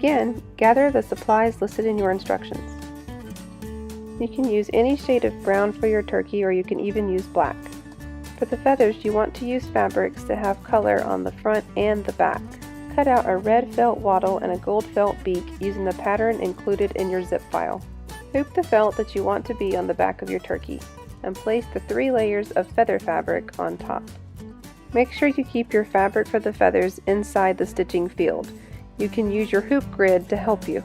begin, gather the supplies listed in your instructions. You can use any shade of brown for your turkey, or you can even use black. For the feathers, you want to use fabrics that have color on the front and the back. Cut out a red felt wattle and a gold felt beak using the pattern included in your zip file. Hoop the felt that you want to be on the back of your turkey, and place the 3 layers of feather fabric on top. Make sure you keep your fabric for the feathers inside the stitching field. You can use your hoop grid to help you.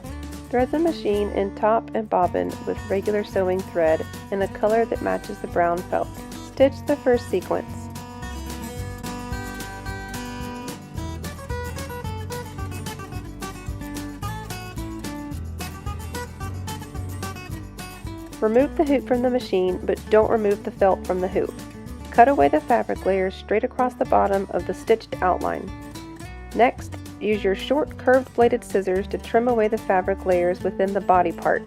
Thread the machine in top and bobbin with regular sewing thread in a color that matches the brown felt. Stitch the first sequence. Remove the hoop from the machine, but don't remove the felt from the hoop. Cut away the fabric layers straight across the bottom of the stitched outline. Next, use your short curved bladed scissors to trim away the fabric layers within the body part.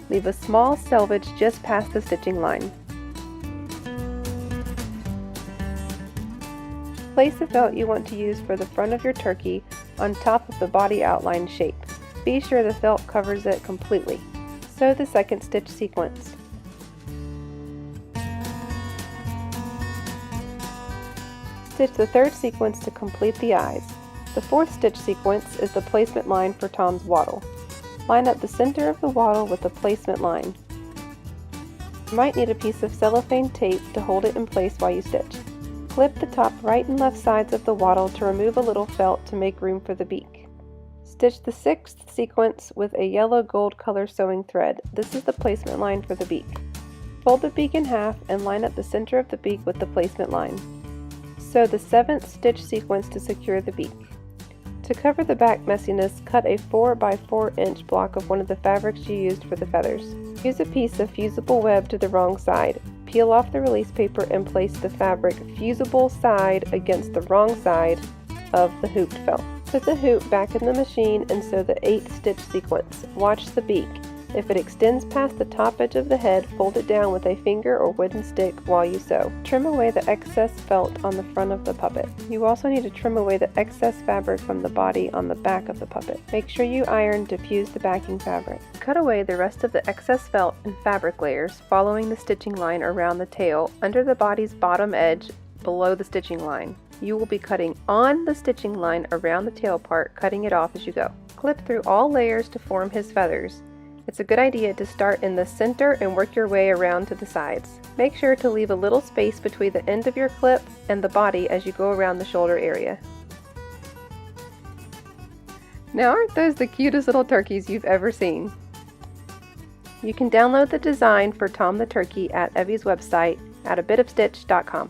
Leave a small selvage just past the stitching line. Place the felt you want to use for the front of your turkey on top of the body outline shape. Be sure the felt covers it completely. Sew the second stitch sequence. Stitch the third sequence to complete the eyes. The fourth stitch sequence is the placement line for Tom's wattle. Line up the center of the wattle with the placement line. You might need a piece of cellophane tape to hold it in place while you stitch. Clip the top right and left sides of the wattle to remove a little felt to make room for the beak. Stitch the sixth sequence with a yellow gold color sewing thread. This is the placement line for the beak. Fold the beak in half and line up the center of the beak with the placement line. Sew the seventh stitch sequence to secure the beak. To cover the back messiness, cut a 4 by 4 inch block of one of the fabrics you used for the feathers. Use a piece of fusible web to the wrong side. Peel off the release paper and place the fabric fusible side against the wrong side of the hooped felt. Put the hoop back in the machine and sew the 8th stitch sequence. Watch the beak. If it extends past the top edge of the head, fold it down with a finger or wooden stick while you sew. Trim away the excess felt on the front of the puppet. You also need to trim away the excess fabric from the body on the back of the puppet. Make sure you iron to fuse the backing fabric. Cut away the rest of the excess felt and fabric layers, following the stitching line around the tail, under the body's bottom edge, below the stitching line. You will be cutting on the stitching line around the tail part, cutting it off as you go. Clip through all layers to form his feathers. It's a good idea to start in the center and work your way around to the sides. Make sure to leave a little space between the end of your clip and the body as you go around the shoulder area. Now aren't those the cutest little turkeys you've ever seen? You can download the design for Tom the Turkey at Evie's website at abitofstitch.com.